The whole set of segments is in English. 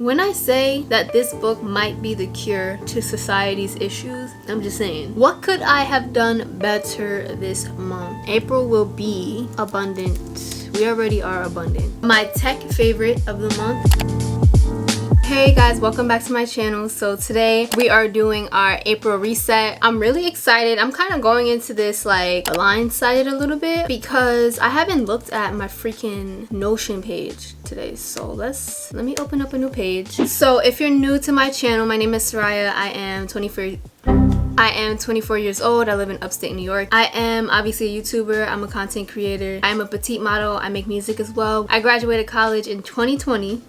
When I say that this book might be the cure to society's issues, I'm just saying, what could I have done better this month? April will be abundant. We already are abundant. My tech favorite of the month. Hey guys, welcome back to my channel. So today we are doing our April reset. I'm really excited. I'm kind of going into this like blindsided a little bit because I haven't looked at my freaking Notion page today. So let me open up a new page. So if you're new to my channel, my name is Seriah. I am 24 years old. I live in upstate New York. I am obviously a YouTuber. I'm a content creator. I'm a petite model. I make music as well. I graduated college in 2020.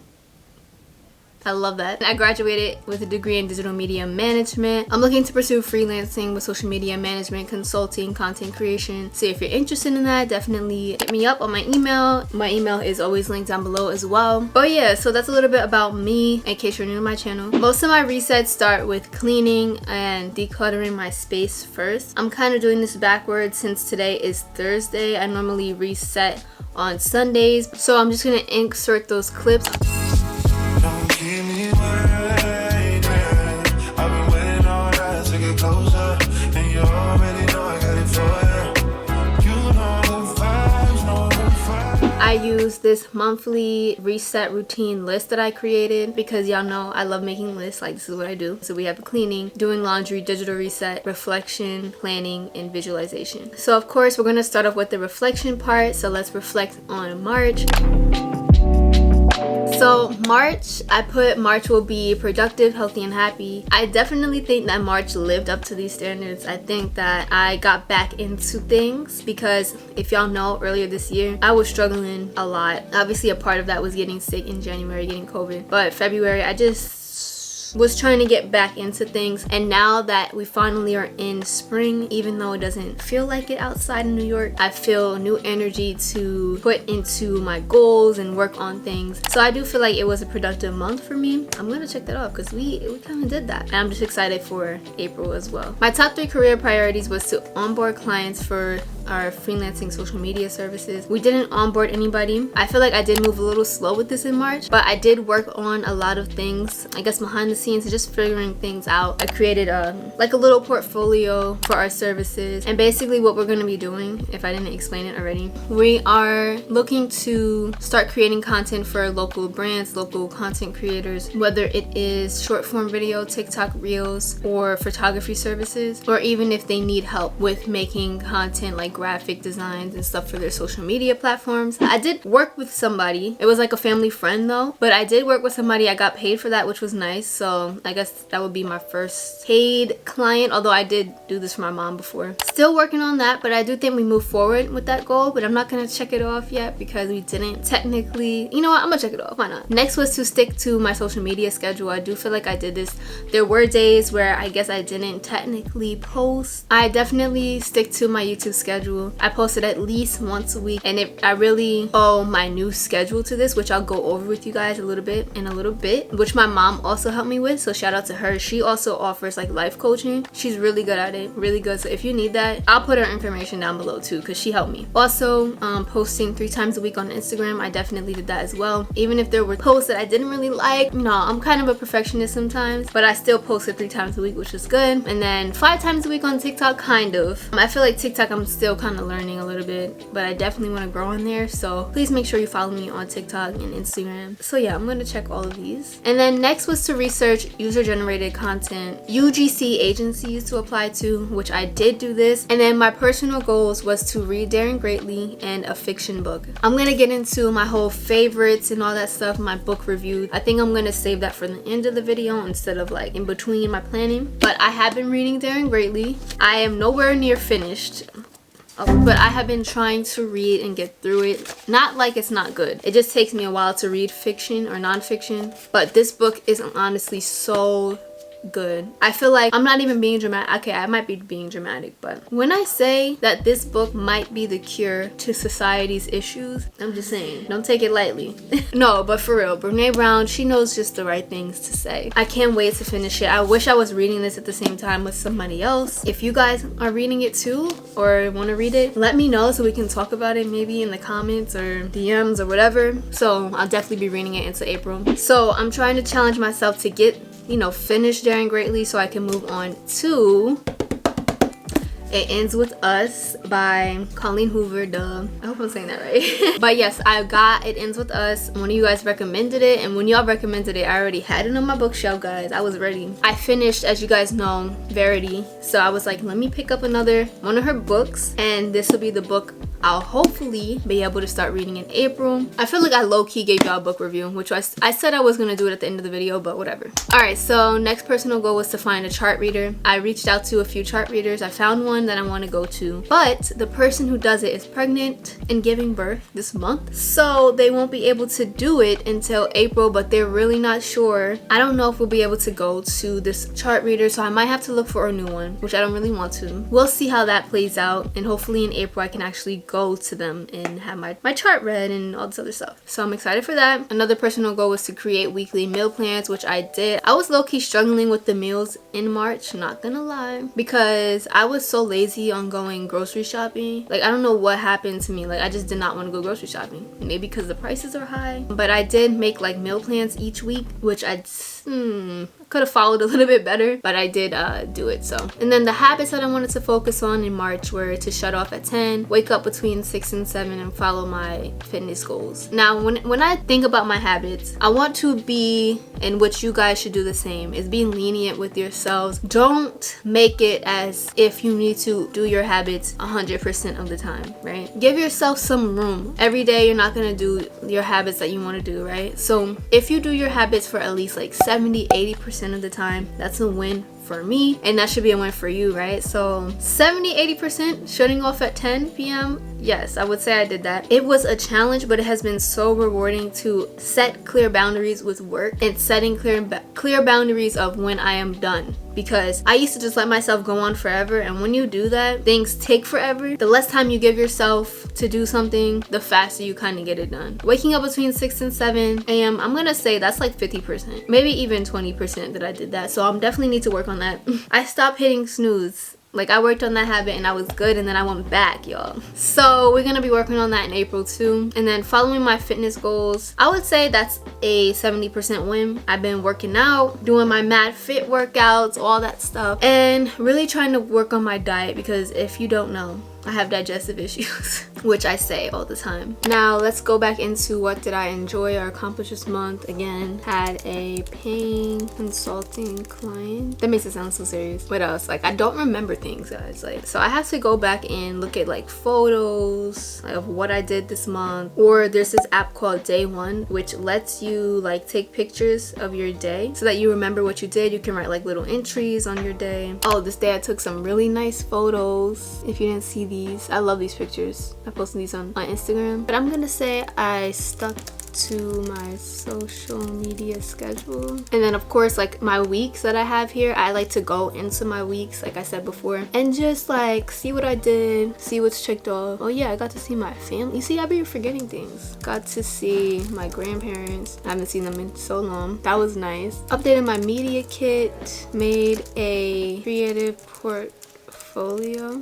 I love that. I graduated with a degree in digital media management. I'm looking to pursue freelancing with social media management, consulting, content creation. So if you're interested in that, definitely hit me up on my email. My email is always linked down below as well. But yeah, so that's a little bit about me in case you're new to my channel. Most of my resets start with cleaning and decluttering my space first. I'm kind of doing this backwards since today is Thursday. I normally reset on Sundays. So I'm just gonna insert those clips. I use this monthly reset routine list that I created because y'all know I love making lists. Like, this is what I do. So we have cleaning, doing laundry, digital reset, reflection, planning, and visualization. So of course we're going to start off with the reflection part. So let's reflect on March. So March, I put March will be productive, healthy, and happy. I definitely think that March lived up to these standards. I think that I got back into things because if y'all know, earlier this year, I was struggling a lot. Obviously, a part of that was getting sick in January, getting COVID. But February, I just was trying to get back into things, and now that we finally are in spring, even though it doesn't feel like it outside in New York, I feel new energy to put into my goals and work on things. So I do feel like it was a productive month for me. I'm gonna check that off because we kind of did that, and I'm just excited for April as well. My top 3 career priorities was to onboard clients for our freelancing social media services. We didn't onboard anybody. I feel like I did move a little slow with this in March, but I did work on a lot of things, I guess behind the scenes, just figuring things out. I created like a little portfolio for our services, and basically what we're going to be doing, if I didn't explain it already, we are looking to start creating content for local brands, local content creators, whether it is short form video, TikTok reels, or photography services, or even if they need help with making content like graphic designs and stuff for their social media platforms. I did work with somebody. It was like a family friend though, but I did work with somebody. I got paid for that, which was nice. So I guess that would be my first paid client, although I did do this for my mom before. Still working on that, but I do think we moved forward with that goal, but I'm not gonna check it off yet because we didn't technically. You know what, I'm gonna check it off, why not? Next was to stick to my social media schedule. I do feel like I did this. There were days where I guess I didn't technically post. I definitely stick to my YouTube schedule. I posted at least once a week, and I really owe my new schedule to this, which I'll go over with you guys a little bit, which my mom also helped me with. So shout out to her. She also offers like life coaching. She's really good at it, really good. So if you need that, I'll put her information down below too, because she helped me. Also, posting 3 times a week on Instagram. I definitely did that as well. Even if there were posts that I didn't really like, you know, I'm kind of a perfectionist sometimes, but I still posted 3 times a week, which is good. And then 5 times a week on TikTok, kind of. I feel like TikTok, I'm still kind of learning a little bit, but I definitely want to grow on there. So please make sure you follow me on TikTok and Instagram. So yeah, I'm going to check all of these. And then next was to research user-generated content, UGC agencies to apply to, which I did do this. And then my personal goals was to read Daring Greatly and a fiction book. I'm going to get into my whole favorites and all that stuff, my book review. I think I'm going to save that for the end of the video instead of like in between my planning. But I have been reading Daring Greatly. I am nowhere near finished. But I have been trying to read and get through it. Not like it's not good. It just takes me a while to read fiction or nonfiction. But this book is honestly so good. I feel like I'm not even being dramatic. Okay, I might be being dramatic, but when I say that this book might be the cure to society's issues, I'm just saying, don't take it lightly. No, but for real, Brene Brown, she knows just the right things to say. I can't wait to finish it. I wish I was reading this at the same time with somebody else. If you guys are reading it too or want to read it, let me know so we can talk about it maybe in the comments or DMs or whatever. So I'll definitely be reading it into April. So I'm trying to challenge myself to get, you know, finish Daring Greatly so I can move on to It Ends With Us by Colleen Hoover. Duh. I hope I'm saying that right. But yes, I got It Ends With Us. One of you guys recommended it, and when y'all recommended it, I already had it on my bookshelf, guys. I was ready. I finished, as you guys know, Verity. So I was like, let me pick up another one of her books, and this will be the book I'll hopefully be able to start reading in April. I feel like I low-key gave y'all a book review, which I said I was gonna do it at the end of the video, but whatever. Alright, so next personal goal was to find a chart reader. I reached out to a few chart readers. I found one that I want to go to, but the person who does it is pregnant and giving birth this month, so they won't be able to do it until April, but they're really not sure. I don't know if we'll be able to go to this chart reader, so I might have to look for a new one, which I don't really want to. We'll see how that plays out, and hopefully in April I can actually go to them and have my chart read and all this other stuff. So I'm excited for that. Another personal goal was to create weekly meal plans, which I did. I was low-key struggling with the meals in March, not gonna lie, because I was so lazy on going grocery shopping. Like, I don't know what happened to me. Like, I just did not want to go grocery shopping. Maybe because the prices are high, but I did make like meal plans each week, which I could have followed a little bit better, but I did do it. So, and then the habits that I wanted to focus on in March were to shut off at 10, wake up between 6 and 7, and follow my fitness goals. Now, when I think about my habits, I want to be, and which you guys should do the same, is being lenient with yourselves. Don't make it as if you need to do your habits 100% of the time, right? Give yourself some room. Every day you're not gonna do your habits that you want to do, right? So if you do your habits for at least like 70-80% of the time, that's a win for me, and that should be a win for you, right? So 70-80% shutting off at 10 p.m. Yes, I would say I did that. It was a challenge, but it has been so rewarding to set clear boundaries with work and setting clear boundaries of when I am done, because I used to just let myself go on forever, and when you do that, things take forever. The less time you give yourself to do something, the faster you kind of get it done. Waking up between 6 and 7 a.m., I'm gonna say that's like 50%, maybe even 20% that I did that. So I'm definitely need to work on that. I stopped hitting snooze. Like, I worked on that habit and I was good, and then I went back, y'all. So we're gonna be working on that in April too. And then following my fitness goals, I would say that's a 70% win. I've been working out, doing my Mad Fit workouts, all that stuff, and really trying to work on my diet, because if you don't know, I have digestive issues, which I say all the time. Now let's go back into what did I enjoy or accomplish this month. Again, had a pain consulting client. That makes it sound so serious. What else? Like, I don't remember things, guys. Like, so I have to go back and look at like photos of what I did this month. Or there's this app called Day One, which lets you like take pictures of your day so that you remember what you did. You can write like little entries on your day. Oh, this day I took some really nice photos. If you didn't see these, I love these pictures. I posted these on Instagram, but I'm gonna say I stuck to my social media schedule. And then of course, like my weeks that I have here, I like to go into my weeks, like I said before, and just like see what I did, see what's checked off. Oh yeah, I got to see my family. You see, I be forgetting things. Got to see my grandparents. I haven't seen them in so long. That was nice. Updated my media kit, made a creative portfolio.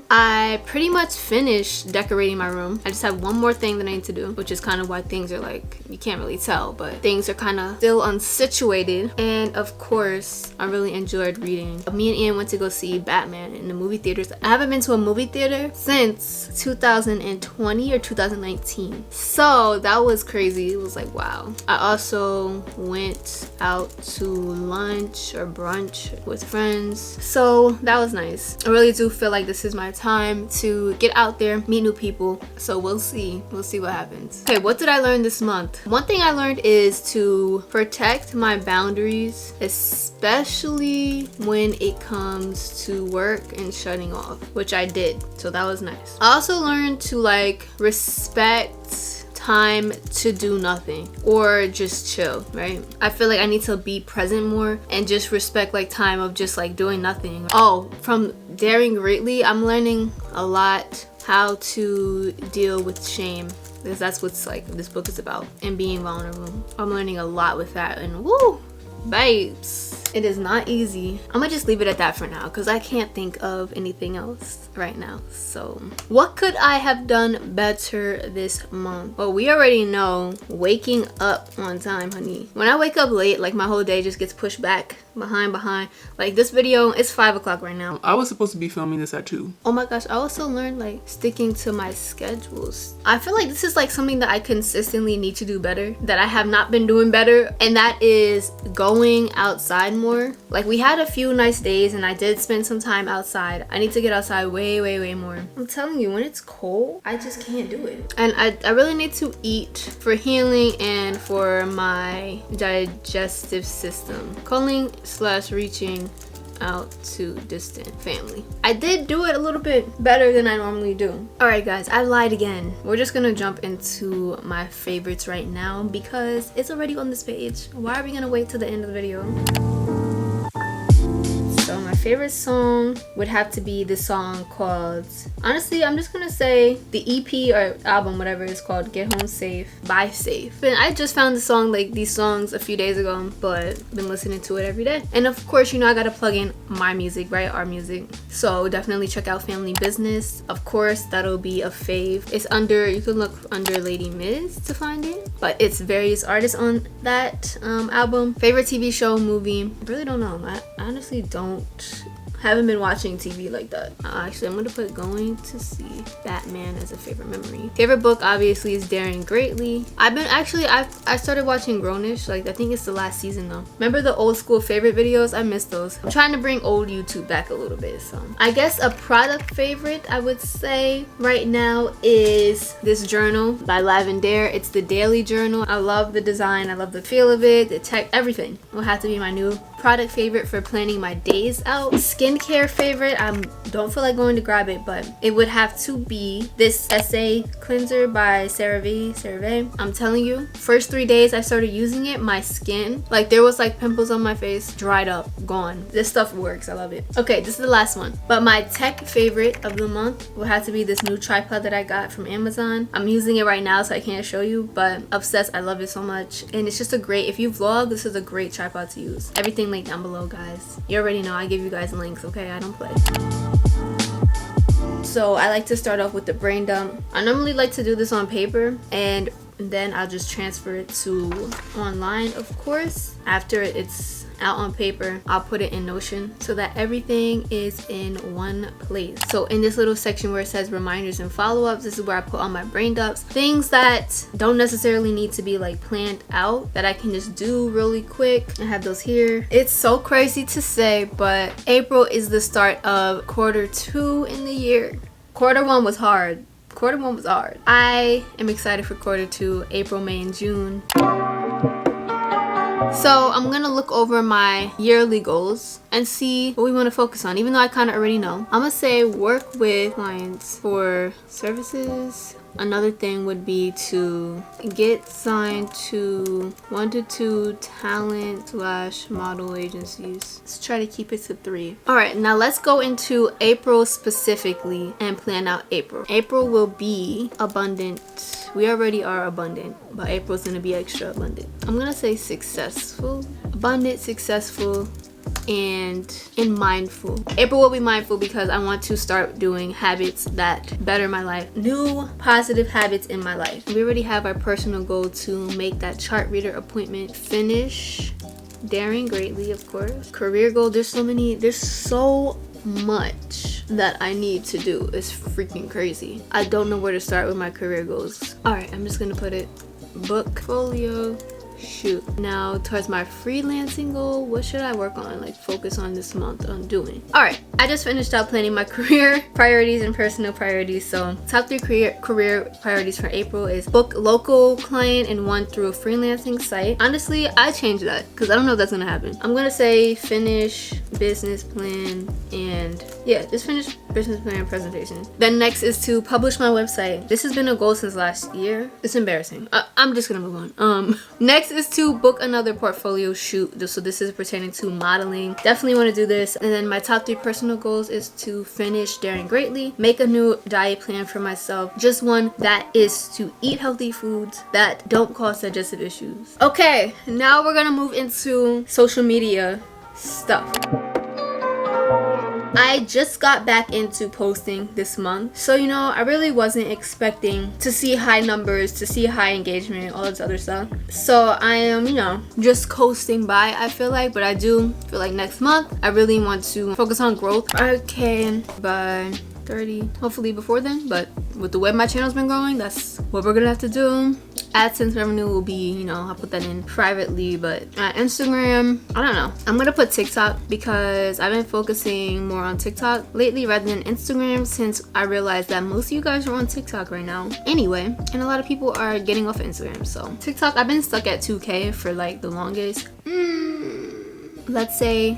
I pretty much finished decorating my room. I just have one more thing that I need to do, which is kind of why things are like, you can't really tell, but things are kind of still unsituated. And of course, I really enjoyed reading. Me and Ian went to go see Batman in the movie theaters. I haven't been to a movie theater since 2020 or 2019. So that was crazy. It was like, wow. I also went out to lunch or brunch with friends. So that was nice. I really do feel like this is my time to get out there, meet new people. So we'll see what happens. Okay, what did I learn this month? One thing I learned is to protect my boundaries, especially when it comes to work and shutting off, which I did. So that was nice. I also learned to like respect time to do nothing or just chill, right? I feel like I need to be present more and just respect like time of just like doing nothing. Oh, from Daring Greatly, I'm learning a lot how to deal with shame, because that's what's like this book is about, and being vulnerable. I'm learning a lot with that, and woo, babes, it is not easy. I'm gonna just leave it at that for now because I can't think of anything else right now. So what could I have done better this month? Well, we already know waking up on time, honey. When I wake up late, like my whole day just gets pushed back behind. Like this video, it's 5 o'clock right now. I was supposed to be filming this at 2. Oh my gosh, I also learned like sticking to my schedules. I feel like this is like something that I consistently need to do better, that I have not been doing better, and that is going outside more. Like we had a few nice days and I did spend some time outside. I need to get outside way more. I'm telling you, when it's cold, I just can't do it. And I really need to eat for healing and for my digestive system. Calling/reaching out to distant family. I did do it a little bit better than I normally do. Alright guys, I lied again. We're just gonna jump into my favorites right now because it's already on this page. Why are we gonna wait till the end of the video? So my favorite song would have to be the song called, honestly, I'm just gonna say the EP or album, whatever it's called, Get Home Safe by Safe. And I just found the song, like these songs a few days ago, but been listening to it every day. And of course, you know, I gotta plug in my music, right? Our music. So definitely check out Family Business. Of course, that'll be a fave. It's under, you can look under Lady Miz to find it, but it's various artists on that album. Favorite TV show, movie, I really don't know. I honestly haven't been watching TV like that. Actually, I'm gonna put Going to See Batman as a favorite memory. Favorite book obviously is Daring Greatly. I started watching Grownish, like I think it's the last season though. Remember the old school favorite videos? I miss those. I'm trying to bring old YouTube back a little bit. So I guess a product favorite I would say right now is this journal by Lavender. It's the daily journal. I love the design, I love the feel of it, the tech, everything. It will have to be my new product favorite for planning my days out. Skincare favorite, I don't feel like going to grab it, but it would have to be this essay cleanser by Seriah. I'm telling you, first 3 days I started using it, my skin, like there was like pimples on my face, dried up, gone. This stuff works, I love it. Okay, this is the last one, but my tech favorite of the month will have to be this new tripod that I got from Amazon. I'm using it right now, so I can't show you, but obsessed, I love it so much. And it's just a great, if you vlog, this is a great tripod to use. Everything linked down below, guys. You already know I give you guys links, okay? I don't play. So I like to start off with the brain dump. I normally like to do this on paper, and then I'll just transfer it to online, of course. After it's out on paper, I'll put it in Notion so that everything is in one place. So in this little section where it says reminders and follow-ups, this is where I put all my brain dumps, things that don't necessarily need to be like planned out, that I can just do really quick. I have those here. It's so crazy to say, but April is the start of Q2 in the year. Q1 was hard. Q1 was hard. I am excited for Q2, April, May, and June. So I'm gonna look over my yearly goals and see what we want to focus on, even though I kind of already know. I'm gonna say work with clients for services. Another thing would be to get signed to 1 to 2 talent/model agencies. Let's try to keep it to 3. All right, now let's go into April specifically and plan out April. April will be abundant. We already are abundant, but April's gonna be extra abundant. I'm gonna say successful, abundant, successful, and mindful. April will be mindful because I want to start doing habits that better my life, new positive habits in my life. We already have our personal goal to make that chart reader appointment, finish Daring Greatly, of course. Career goal, there's so much that I need to do. It's freaking crazy. I don't know where to start with my career goals. All right, I'm just gonna put it portfolio. Shoot. Now towards my freelancing goal, what should I work on, like focus on this month on doing? All right, I just finished out planning my career priorities and personal priorities. So top 3 career priorities for April is book local client and 1 through a freelancing site. Honestly, I changed that because I don't know if that's gonna happen. I'm gonna say finish business plan, and yeah, just finish business plan presentation. Then next is to publish my website. This has been a goal since last year. It's embarrassing. I'm just gonna move on. Next is to book another portfolio shoot. So this is pertaining to modeling. Definitely want to do this. And then my top 3 personal goals is to finish Daring Greatly, make a new diet plan for myself, just one that is to eat healthy foods that don't cause digestive issues. Okay, now we're gonna move into social media stuff. I just got back into posting this month, so you know, I really wasn't expecting to see high numbers, to see high engagement, all this other stuff. So I am, you know, just coasting by, I feel like, but I do feel like next month I really want to focus on growth. I can by 30, hopefully before then, but with the way my channel's been growing, that's what we're gonna have to do. AdSense revenue will be, you know, I'll put that in privately, but Instagram, I don't know. I'm gonna put TikTok because I've been focusing more on TikTok lately rather than Instagram, since I realized that most of you guys are on TikTok right now anyway, and a lot of people are getting off Instagram. So TikTok, I've been stuck at 2K for like the longest. Let's say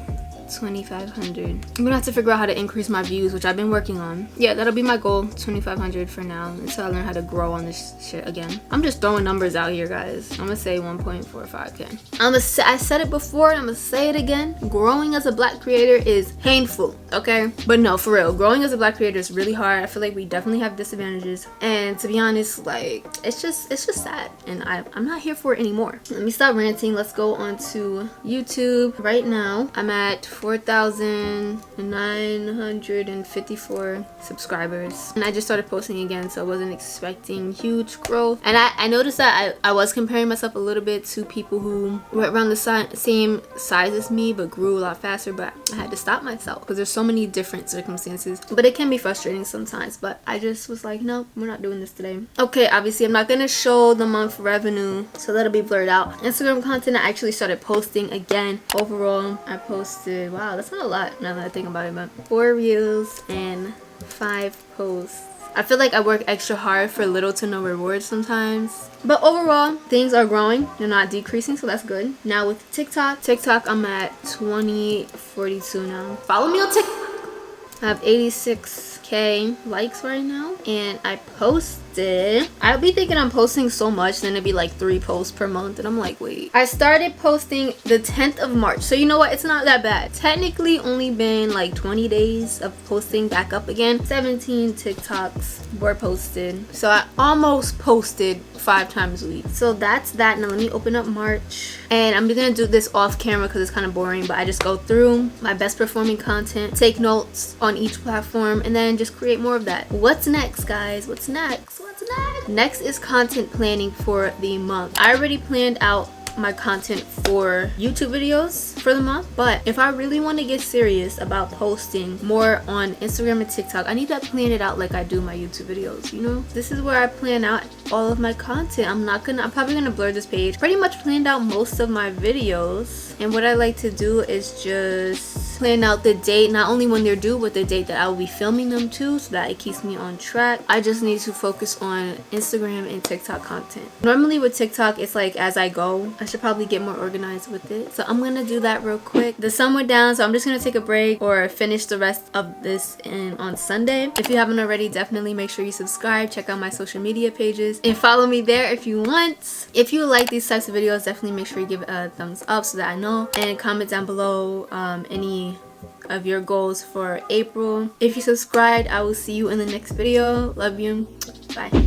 2,500. I'm gonna have to figure out how to increase my views, which I've been working on. Yeah, that'll be my goal, 2,500 for now, until I learn how to grow on this shit again. I'm just throwing numbers out here, guys. I'm gonna say 1.45K. I said it before and I'm gonna say it again. Growing as a black creator is painful, okay? But no, for real, growing as a black creator is really hard. I feel like we definitely have disadvantages, and to be honest, like, it's just sad, and I'm not here for it anymore. Let me stop ranting. Let's go on to YouTube. Right now I'm at 4,954 subscribers, and I just started posting again, so I wasn't expecting huge growth. And I noticed that I was comparing myself a little bit to people who were around the same size as me but grew a lot faster, but I had to stop myself because there's so many different circumstances. But it can be frustrating sometimes, but I just was like, no, we're not doing this today. Okay, obviously I'm not gonna show the month revenue, so that'll be blurred out. Instagram content, I actually started posting again. Overall, I posted, wow, that's not a lot now that I think about it, but 4 reels and 5 posts. I feel like I work extra hard for little to no reward sometimes, but overall things are growing, they're not decreasing, so that's good. Now with TikTok, I'm at 2042 now. Follow me on TikTok. I have 86K likes right now, and I posted, I'll be thinking I'm posting so much, then it'd be like 3 posts per month, and I'm like, wait. I started posting the 10th of March, so you know what, it's not that bad. Technically only been like 20 days of posting back up again. 17 TikToks were posted, so I almost posted 5 times a week. So that's that. Now let me open up March, and I'm gonna do this off camera because it's kind of boring, but I just go through my best performing content, take notes on each platform, and then just create more of that. What's next, guys? What's next? Next is content planning for the month. I already planned out my content for YouTube videos for the month, but if I really want to get serious about posting more on Instagram and TikTok, I need to plan it out like I do my YouTube videos, you know? This is where I plan out all of my content. I'm probably gonna blur this page. Pretty much planned out most of my videos, and what I like to do is just plan out the date, not only when they're due, but the date that I will be filming them too, so that it keeps me on track. I just need to focus on Instagram and TikTok content. Normally with TikTok, it's like as I go. I should probably get more organized with it, so I'm gonna do that real quick. The sun went down, so I'm just gonna take a break or finish the rest of this on Sunday. If you haven't already, definitely make sure you subscribe, check out my social media pages, and follow me there if you want. If you like these types of videos, definitely make sure you give it a thumbs up so that I know, and comment down below any of your goals for April. If you subscribed, I will see you in the next video. Love you. Bye.